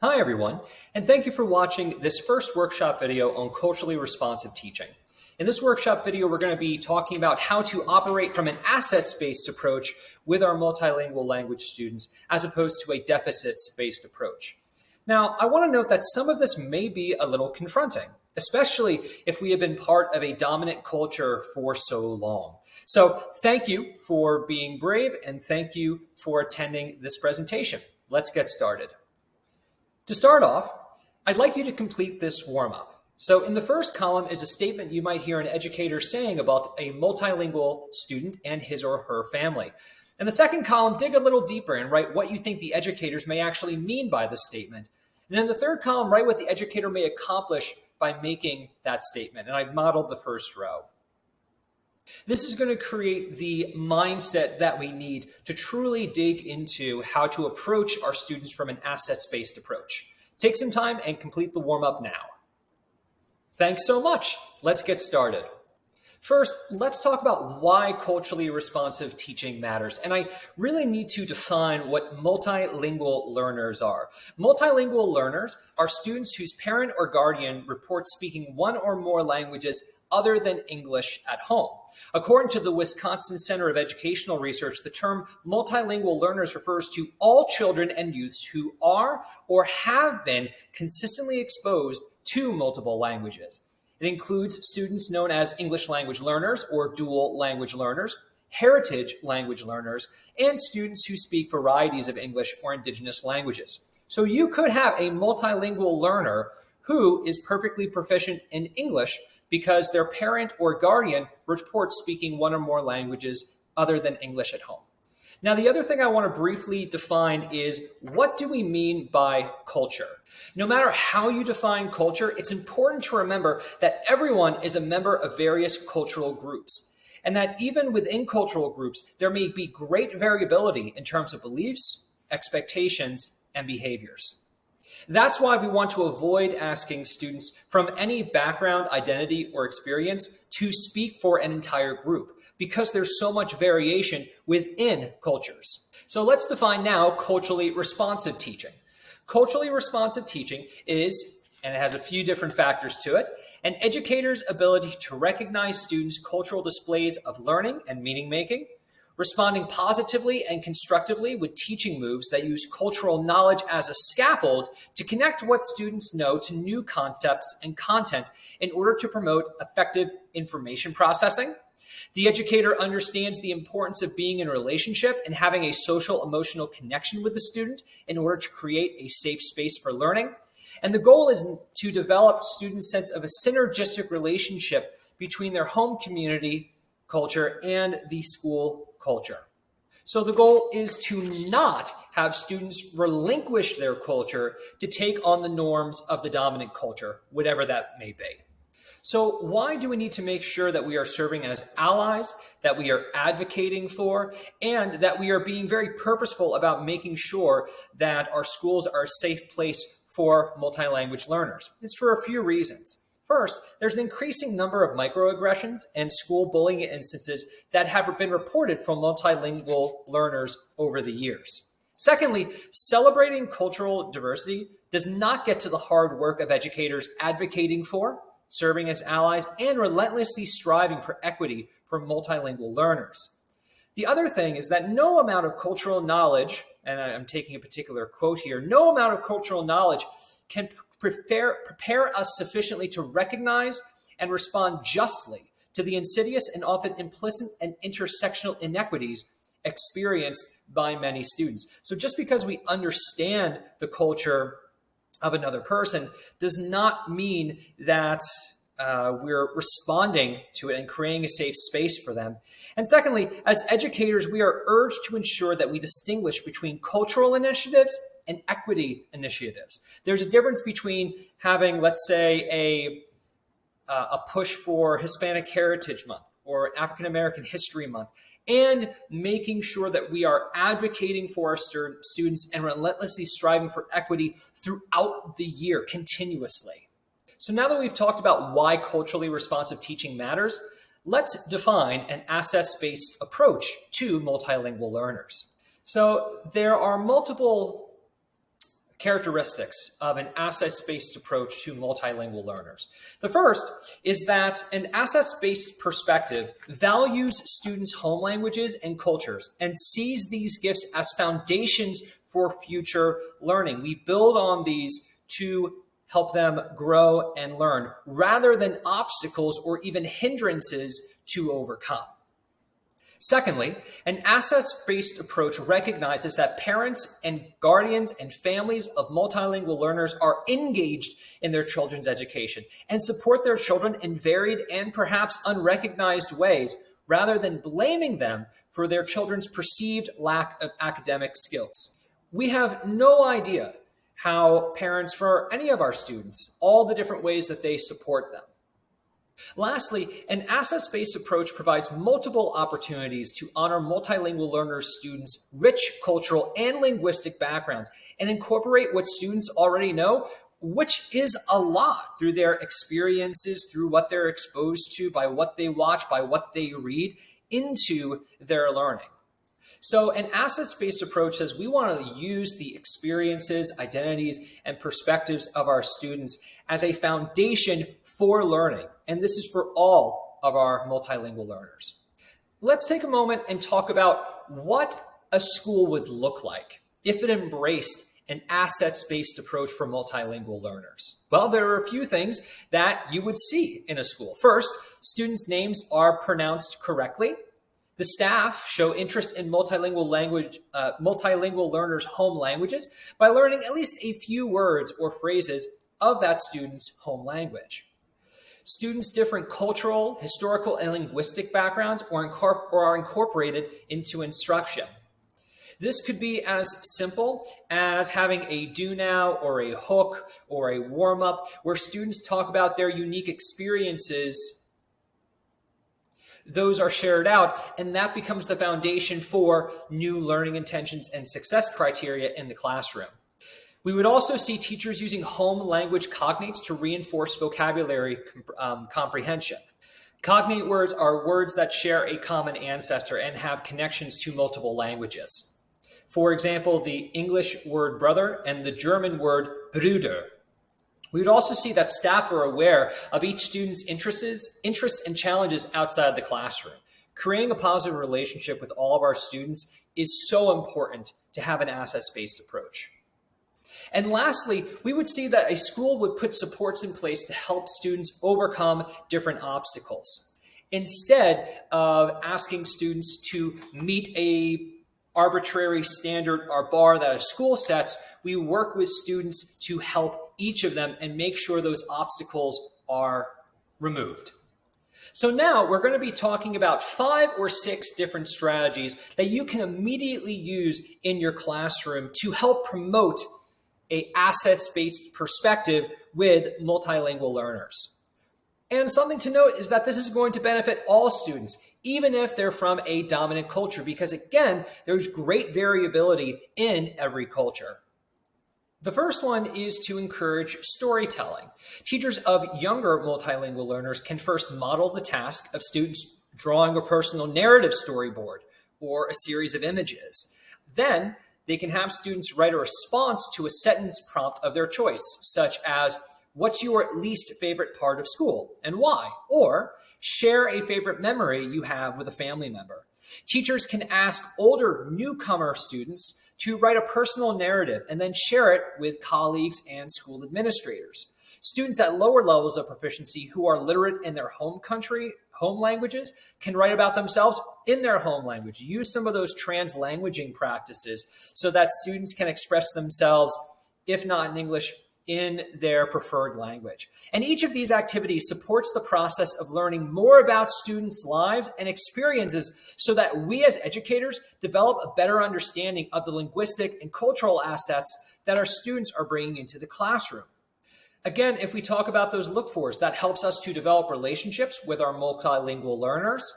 Hi everyone, and thank you for watching this first workshop video on culturally responsive teaching. In this workshop video, we're going to be talking about how to operate from an assets-based approach with our multilingual language students as opposed to a deficits-based approach. Now, I want to note that some of this may be a little confronting, especially if we have been part of a dominant culture for so long. So thank you for being brave and thank you for attending this presentation. Let's get started. To start off, I'd like you to complete this warm-up. So in the first column is a statement you might hear an educator saying about a multilingual student and his or her family. In the second column, dig a little deeper and write what you think the educators may actually mean by the statement. And in the third column, write what the educator may accomplish by making that statement. And I've modeled the first row. This is going to create the mindset that we need to truly dig into how to approach our students from an assets-based approach. Take some time and complete the warm-up now. Thanks so much. Let's get started. First, let's talk about why culturally responsive teaching matters. And I really need to define what multilingual learners are. Multilingual learners are students whose parent or guardian reports speaking one or more languages other than English at home. According to the Wisconsin Center of Educational Research, the term multilingual learners refers to all children and youths who are or have been consistently exposed to multiple languages. It includes students known as English language learners or dual language learners, heritage language learners, and students who speak varieties of English or indigenous languages. So you could have a multilingual learner who is perfectly proficient in English because their parent or guardian reports speaking one or more languages other than English at home. Now, the other thing I want to briefly define is, what do we mean by culture? No matter how you define culture, it's important to remember that everyone is a member of various cultural groups, and that even within cultural groups, there may be great variability in terms of beliefs, expectations, and behaviors. That's why we want to avoid asking students from any background, identity, or experience to speak for an entire group, because there's so much variation within cultures. So let's define now culturally responsive teaching. Culturally responsive teaching is, and it has a few different factors to it, an educator's ability to recognize students' cultural displays of learning and meaning making, responding positively and constructively with teaching moves that use cultural knowledge as a scaffold to connect what students know to new concepts and content in order to promote effective information processing. The educator understands the importance of being in a relationship and having a social emotional connection with the student in order to create a safe space for learning. And the goal is to develop students' sense of a synergistic relationship between their home community culture and the school culture. So the goal is to not have students relinquish their culture to take on the norms of the dominant culture, whatever that may be. So why do we need to make sure that we are serving as allies, that we are advocating for, and that we are being very purposeful about making sure that our schools are a safe place for multilanguage learners? It's for a few reasons. First, there's an increasing number of microaggressions and school bullying instances that have been reported from multilingual learners over the years. Secondly, celebrating cultural diversity does not get to the hard work of educators advocating for, serving as allies, and relentlessly striving for equity for multilingual learners. The other thing is that no amount of cultural knowledge, and I'm taking a particular quote here, no amount of cultural knowledge can prepare us sufficiently to recognize and respond justly to the insidious and often implicit and intersectional inequities experienced by many students. So just because we understand the culture of another person does not mean that we're responding to it and creating a safe space for them. And secondly, as educators, we are urged to ensure that we distinguish between cultural initiatives and equity initiatives. There's a difference between having, let's say, a push for Hispanic Heritage Month or African American History Month, and making sure that we are advocating for our students and relentlessly striving for equity throughout the year continuously. So now that we've talked about why culturally responsive teaching matters, let's define an assets-based approach to multilingual learners. So there are multiple characteristics of an assets-based approach to multilingual learners. The first is that an assets-based perspective values students' home languages and cultures and sees these gifts as foundations for future learning. We build on these to help them grow and learn rather than obstacles or even hindrances to overcome. Secondly, an assets-based approach recognizes that parents and guardians and families of multilingual learners are engaged in their children's education and support their children in varied and perhaps unrecognized ways, rather than blaming them for their children's perceived lack of academic skills. We have no idea how parents for any of our students, all the different ways that they support them. Lastly, an assets-based approach provides multiple opportunities to honor multilingual learners' students' rich cultural and linguistic backgrounds and incorporate what students already know, which is a lot, through their experiences, through what they're exposed to, by what they watch, by what they read, into their learning. So an assets-based approach says we want to use the experiences, identities, and perspectives of our students as a foundation for learning. And this is for all of our multilingual learners. Let's take a moment and talk about what a school would look like if it embraced an assets-based approach for multilingual learners. Well, there are a few things that you would see in a school. First, students' names are pronounced correctly. The staff show interest in multilingual learners' home languages by learning at least a few words or phrases of that student's home language. Students' different cultural, historical, and linguistic backgrounds are incorporated into instruction. This could be as simple as having a do now or a hook or a warm up where students talk about their unique experiences. Those are shared out, and that becomes the foundation for new learning intentions and success criteria in the classroom. We would also see teachers using home language cognates to reinforce vocabulary comprehension. Cognate words are words that share a common ancestor and have connections to multiple languages. For example, the English word brother and the German word Bruder. We would also see that staff are aware of each student's interests and challenges outside the classroom. Creating a positive relationship with all of our students is so important to have an assets-based approach. And lastly, we would see that a school would put supports in place to help students overcome different obstacles. Instead of asking students to meet a arbitrary standard or bar that a school sets, we work with students to help each of them and make sure those obstacles are removed. So now we're going to be talking about 5 or 6 different strategies that you can immediately use in your classroom to help promote an assets-based perspective with multilingual learners. And something to note is that this is going to benefit all students, even if they're from a dominant culture, because again, there's great variability in every culture. The first one is to encourage storytelling. Teachers of younger multilingual learners can first model the task of students drawing a personal narrative storyboard or a series of images. Then they can have students write a response to a sentence prompt of their choice, such as, what's your least favorite part of school and why? Or share a favorite memory you have with a family member. Teachers can ask older newcomer students to write a personal narrative and then share it with colleagues and school administrators. Students at lower levels of proficiency who are literate in their home languages can write about themselves in their home language. Use some of those translanguaging practices so that students can express themselves, if not in English, in their preferred language. And each of these activities supports the process of learning more about students' lives and experiences so that we as educators develop a better understanding of the linguistic and cultural assets that our students are bringing into the classroom. Again, if we talk about those look-fors, that helps us to develop relationships with our multilingual learners,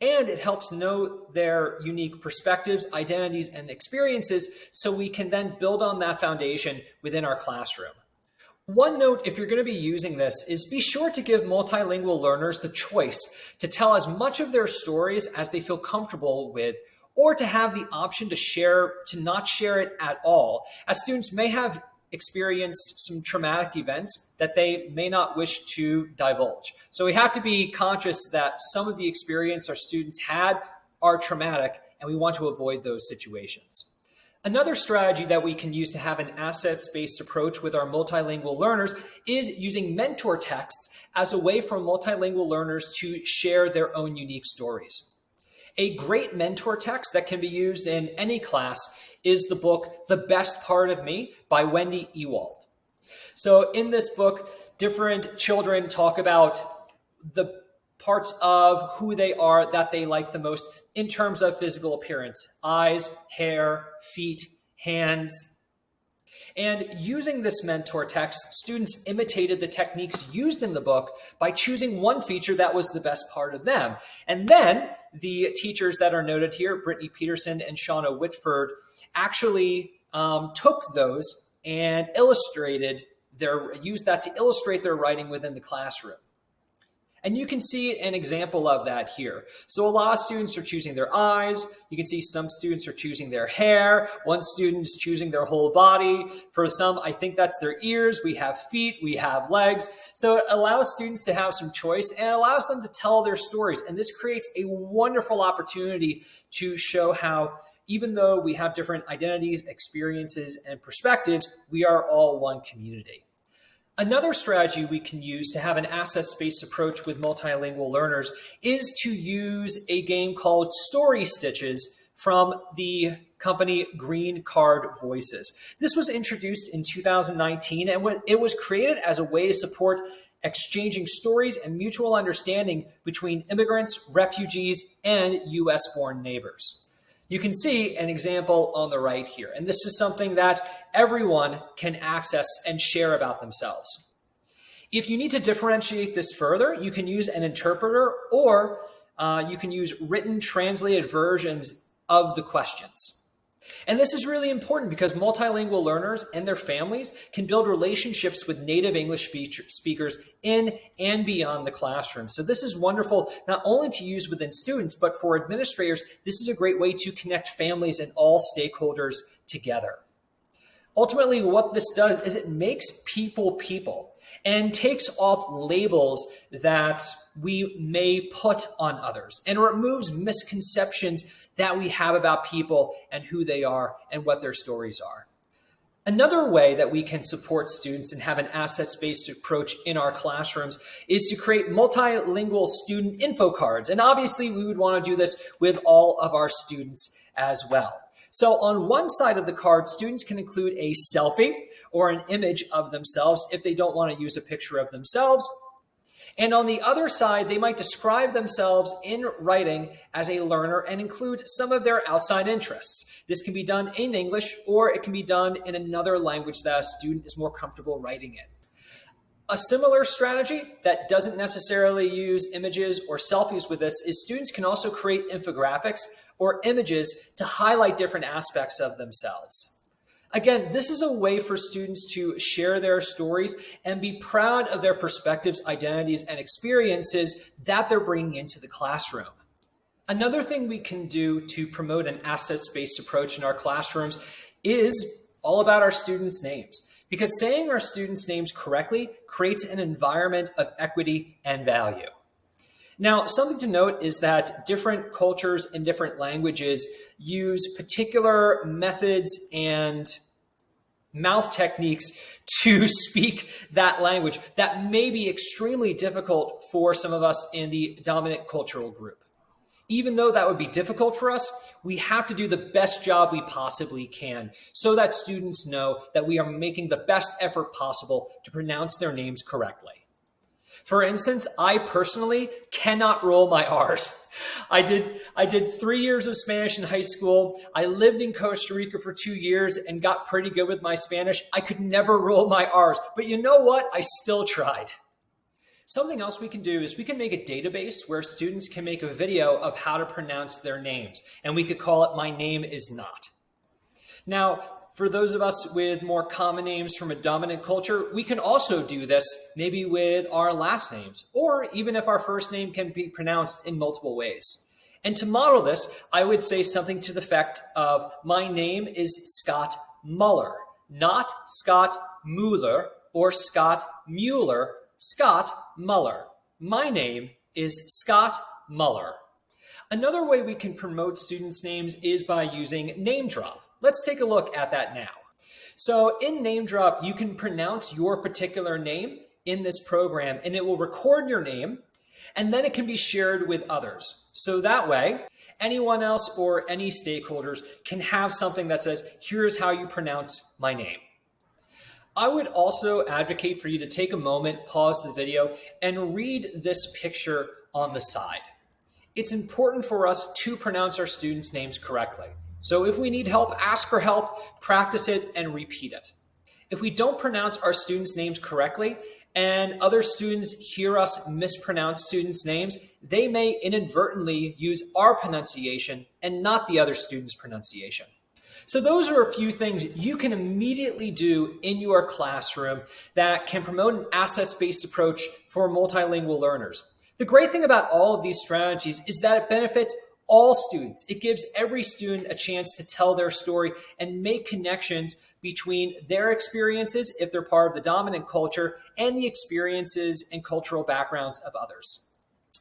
and it helps know their unique perspectives, identities, and experiences so we can then build on that foundation within our classroom. One note, if you're going to be using this, is be sure to give multilingual learners the choice to tell as much of their stories as they feel comfortable with, or to have the option to not share it at all, as students may have experienced some traumatic events that they may not wish to divulge. So we have to be conscious that some of the experience our students had are traumatic, and we want to avoid those situations. Another strategy that we can use to have an assets-based approach with our multilingual learners is using mentor texts as a way for multilingual learners to share their own unique stories. A great mentor text that can be used in any class is the book, The Best Part of Me by Wendy Ewald. So in this book, different children talk about the parts of who they are that they like the most in terms of physical appearance: eyes, hair, feet, hands. And using this mentor text, students imitated the techniques used in the book by choosing one feature that was the best part of them. And then the teachers that are noted here, Brittany Peterson and Shauna Whitford, actually took those and used that to illustrate their writing within the classroom. And you can see an example of that here. So a lot of students are choosing their eyes. You can see some students are choosing their hair. One student is choosing their whole body. For some, I think that's their ears. We have feet, we have legs. So it allows students to have some choice and allows them to tell their stories. And this creates a wonderful opportunity to show how, even though we have different identities, experiences, and perspectives, we are all one community. Another strategy we can use to have an assets-based approach with multilingual learners is to use a game called Story Stitches from the company Green Card Voices. This was introduced in 2019, and it was created as a way to support exchanging stories and mutual understanding between immigrants, refugees, and US-born neighbors. You can see an example on the right here, and this is something that everyone can access and share about themselves. If you need to differentiate this further, you can use an interpreter, or you can use written translated versions of the questions. And this is really important because multilingual learners and their families can build relationships with native English speakers in and beyond the classroom. So this is wonderful, not only to use within students, but for administrators, this is a great way to connect families and all stakeholders together. Ultimately, what this does is it makes people and takes off labels that we may put on others and removes misconceptions that we have about people and who they are and what their stories are. Another way that we can support students and have an assets-based approach in our classrooms is to create multilingual student info cards. And obviously, we would want to do this with all of our students as well. So on one side of the card, students can include a selfie or an image of themselves if they don't want to use a picture of themselves. And on the other side, they might describe themselves in writing as a learner and include some of their outside interests. This can be done in English, or it can be done in another language that a student is more comfortable writing in. A similar strategy that doesn't necessarily use images or selfies with this is students can also create infographics or images to highlight different aspects of themselves. Again, this is a way for students to share their stories and be proud of their perspectives, identities, and experiences that they're bringing into the classroom. Another thing we can do to promote an assets-based approach in our classrooms is all about our students' names, because saying our students' names correctly creates an environment of equity and value. Now, something to note is that different cultures and different languages use particular methods and mouth techniques to speak that language that may be extremely difficult for some of us in the dominant cultural group. Even though that would be difficult for us, we have to do the best job we possibly can so that students know that we are making the best effort possible to pronounce their names correctly. For instance, I personally cannot roll my R's. I did 3 years of Spanish in high school. I lived in Costa Rica for 2 years and got pretty good with my Spanish. I could never roll my R's, but you know what? I still tried. Something else we can do is we can make a database where students can make a video of how to pronounce their names, and we could call it My Name Is Not. Now, for those of us with more common names from a dominant culture, we can also do this maybe with our last names, or even if our first name can be pronounced in multiple ways. And to model this, I would say something to the effect of, my name is Scott Muller, not Scott Mueller or Scott Mueller, Scott Muller. My name is Scott Muller. Another way we can promote students' names is by using name drop. Let's take a look at that now. So in name drop, you can pronounce your particular name in this program, and it will record your name, and then it can be shared with others. So that way, anyone else or any stakeholders can have something that says, here's how you pronounce my name. I would also advocate for you to take a moment, pause the video, and read this picture on the side. It's important for us to pronounce our students' names correctly. So if we need help, ask for help, practice it, and repeat it. If we don't pronounce our students' names correctly, and other students hear us mispronounce students' names, they may inadvertently use our pronunciation and not the other student's pronunciation. So those are a few things you can immediately do in your classroom that can promote an assets-based approach for multilingual learners. The great thing about all of these strategies is that it benefits all students. It gives every student a chance to tell their story and make connections between their experiences, if they're part of the dominant culture, and the experiences and cultural backgrounds of others.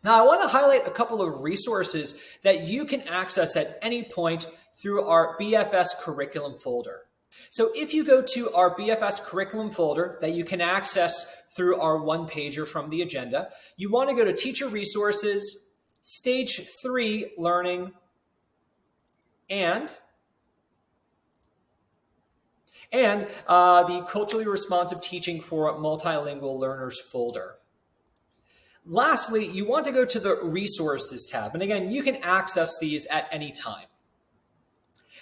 Now, I want to highlight a couple of resources that you can access at any point through our BFS curriculum folder. So if you go to our BFS curriculum folder that you can access through our one-pager from the agenda, you want to go to Teacher Resources, Stage 3 Learning, and the Culturally Responsive Teaching for Multilingual Learners folder. Lastly, you want to go to the Resources tab. And again, you can access these at any time.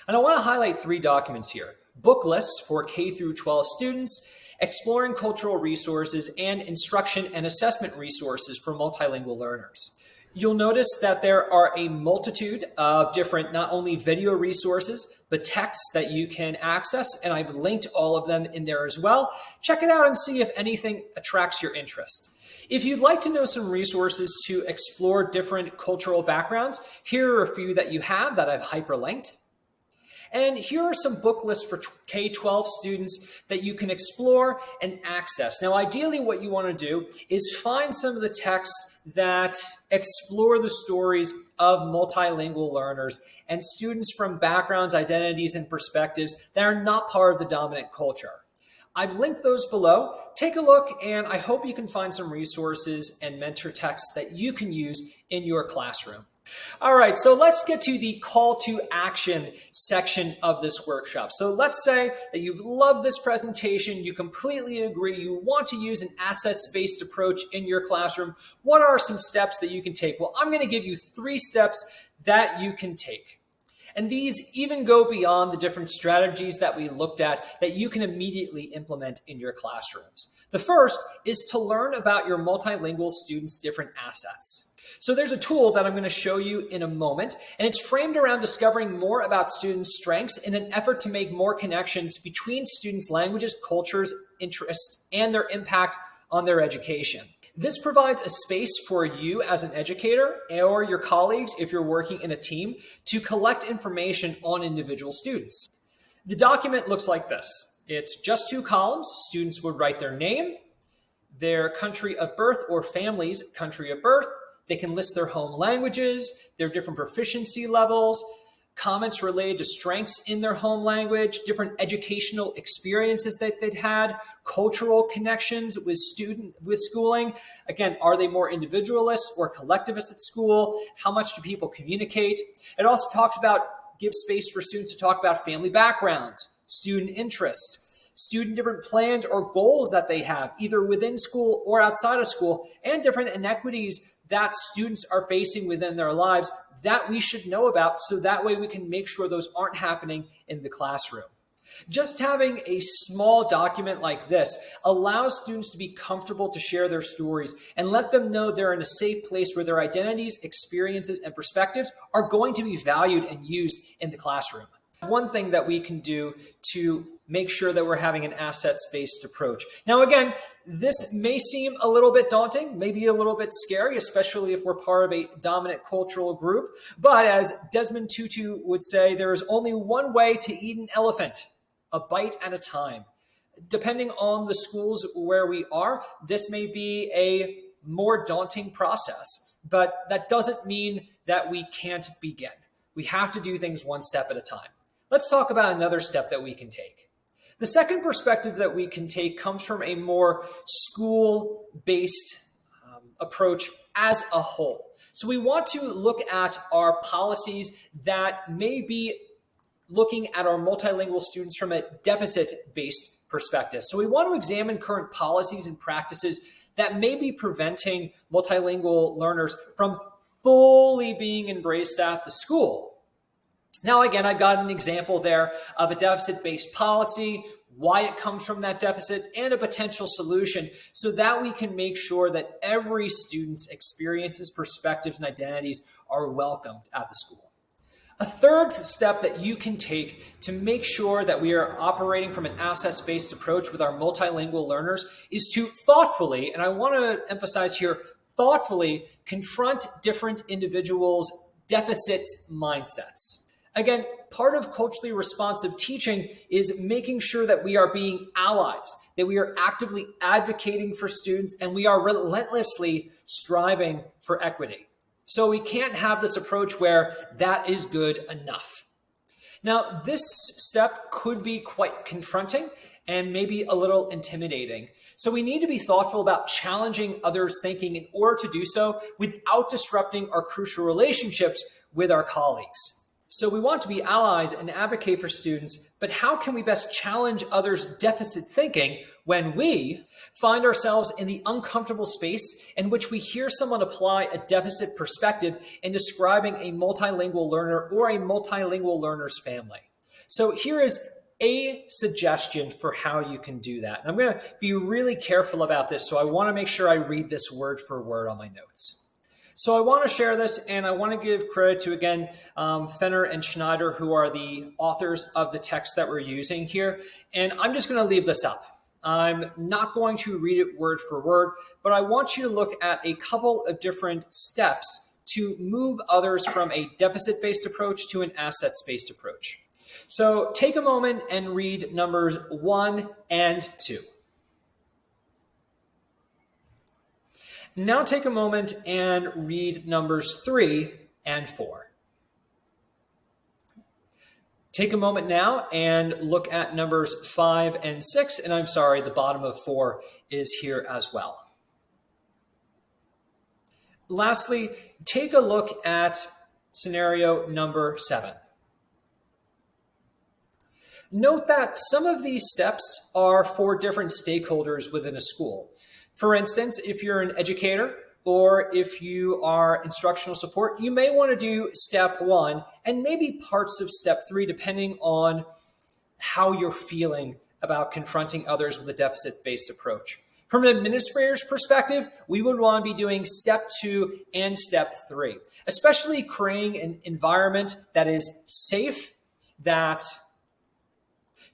And I want to highlight 3 documents here: book lists for K through 12 students, exploring cultural resources, and instruction and assessment resources for multilingual learners. You'll notice that there are a multitude of different, not only video resources, but texts that you can access, and I've linked all of them in there as well. Check it out and see if anything attracts your interest. If you'd like to know some resources to explore different cultural backgrounds, here are a few that you have that I've hyperlinked. And here are some book lists for K-12 students that you can explore and access. Now, ideally, what you want to do is find some of the texts that explore the stories of multilingual learners and students from backgrounds, identities, and perspectives that are not part of the dominant culture. I've linked those below. Take a look, and I hope you can find some resources and mentor texts that you can use in your classroom. All right, so let's get to the call to action section of this workshop. So let's say that you've loved this presentation, you completely agree, you want to use an assets-based approach in your classroom. What are some steps that you can take? Well, I'm going to give you 3 steps that you can take. And these even go beyond the different strategies that we looked at that you can immediately implement in your classrooms. The first is to learn about your multilingual students' different assets. So there's a tool that I'm going to show you in a moment, and it's framed around discovering more about students' strengths in an effort to make more connections between students' languages, cultures, interests, and their impact on their education. This provides a space for you as an educator or your colleagues, if you're working in a team, to collect information on individual students. The document looks like this. It's just 2 columns. Students would write their name, their country of birth or family's country of birth. They can list their home languages, their different proficiency levels, comments related to strengths in their home language, different educational experiences that they'd had, cultural connections with schooling. Again, are they more individualist or collectivist at school? How much do people communicate? It also talks about, gives space for students to talk about family backgrounds, student interests, student different plans or goals that they have, either within school or outside of school, and different inequities that students are facing within their lives that we should know about, so that way we can make sure those aren't happening in the classroom. Just having a small document like this allows students to be comfortable to share their stories and let them know they're in a safe place where their identities, experiences, and perspectives are going to be valued and used in the classroom. One thing that we can do to make sure that we're having an assets-based approach. Now, again, this may seem a little bit daunting, maybe a little bit scary, especially if we're part of a dominant cultural group. But as Desmond Tutu would say, there is only one way to eat an elephant, a bite at a time. Depending on the schools where we are, this may be a more daunting process, but that doesn't mean that we can't begin. We have to do things one step at a time. Let's talk about another step that we can take. The second perspective that we can take comes from a more school-based approach as a whole. So we want to look at our policies that may be looking at our multilingual students from a deficit-based perspective. So we want to examine current policies and practices that may be preventing multilingual learners from fully being embraced at the school. Now, again, I've got an example there of a deficit-based policy, why it comes from that deficit, and a potential solution so that we can make sure that every student's experiences, perspectives, and identities are welcomed at the school. A third step that you can take to make sure that we are operating from an assets-based approach with our multilingual learners is to thoughtfully, and I want to emphasize here, thoughtfully confront different individuals' deficits mindsets. Again, part of culturally responsive teaching is making sure that we are being allies, that we are actively advocating for students, and we are relentlessly striving for equity. So we can't have this approach where that is good enough. Now, this step could be quite confronting and maybe a little intimidating. So we need to be thoughtful about challenging others' thinking in order to do so without disrupting our crucial relationships with our colleagues. So we want to be allies and advocate for students, but how can we best challenge others' deficit thinking when we find ourselves in the uncomfortable space in which we hear someone apply a deficit perspective in describing a multilingual learner or a multilingual learner's family? So here is a suggestion for how you can do that. And I'm going to be really careful about this, so I want to make sure I read this word for word on my notes. So I want to share this, and I want to give credit to, again, Fenner and Schneider, who are the authors of the text that we're using here. And I'm just going to leave this up. I'm not going to read it word for word, but I want you to look at a couple of different steps to move others from a deficit-based approach to an assets-based approach. So take a moment and read numbers 1 and 2. Now take a moment and read numbers 3 and 4. Take a moment now and look at numbers 5 and 6, and I'm sorry, the bottom of 4 is here as well. Lastly, take a look at scenario number 7. Note that some of these steps are for different stakeholders within a school. For instance, if you're an educator or if you are instructional support, you may want to do step 1 and maybe parts of step 3, depending on how you're feeling about confronting others with a deficit-based approach. From an administrator's perspective, we would want to be doing step 2 and step 3, especially creating an environment that is safe, that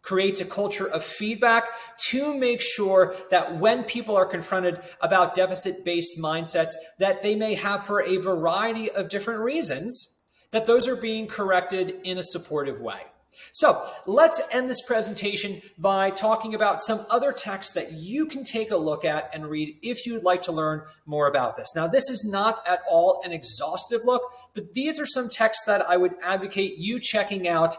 creates a culture of feedback to make sure that when people are confronted about deficit-based mindsets that they may have for a variety of different reasons, that those are being corrected in a supportive way. So let's end this presentation by talking about some other texts that you can take a look at and read if you'd like to learn more about this. Now, this is not at all an exhaustive look, but these are some texts that I would advocate you checking out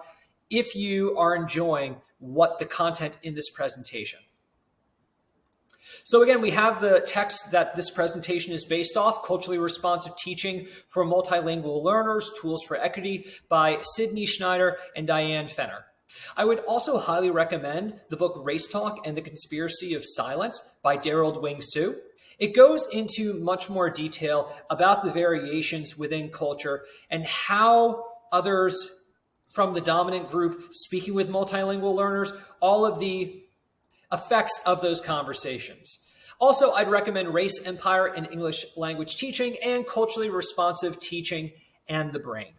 if you are enjoying what the content in this presentation. So again, we have the text that this presentation is based off, Culturally Responsive Teaching for Multilingual Learners, Tools for Equity by Sydney Schneider and Diane Fenner. I would also highly recommend the book Race Talk and the Conspiracy of Silence by Daryl Wing Su. It goes into much more detail about the variations within culture and how others from the dominant group speaking with multilingual learners, all of the effects of those conversations. Also, I'd recommend Race, Empire, and English Language Teaching and Culturally Responsive Teaching and the Brain.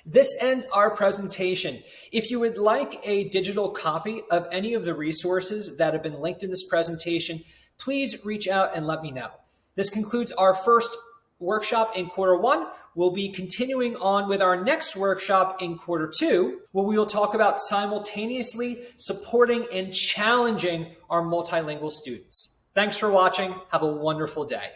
This ends our presentation. If you would like a digital copy of any of the resources that have been linked in this presentation, please reach out and let me know. This concludes our first workshop in quarter one. We'll be continuing on with our next workshop in quarter two, where we will talk about simultaneously supporting and challenging our multilingual students. Thanks for watching. Have a wonderful day.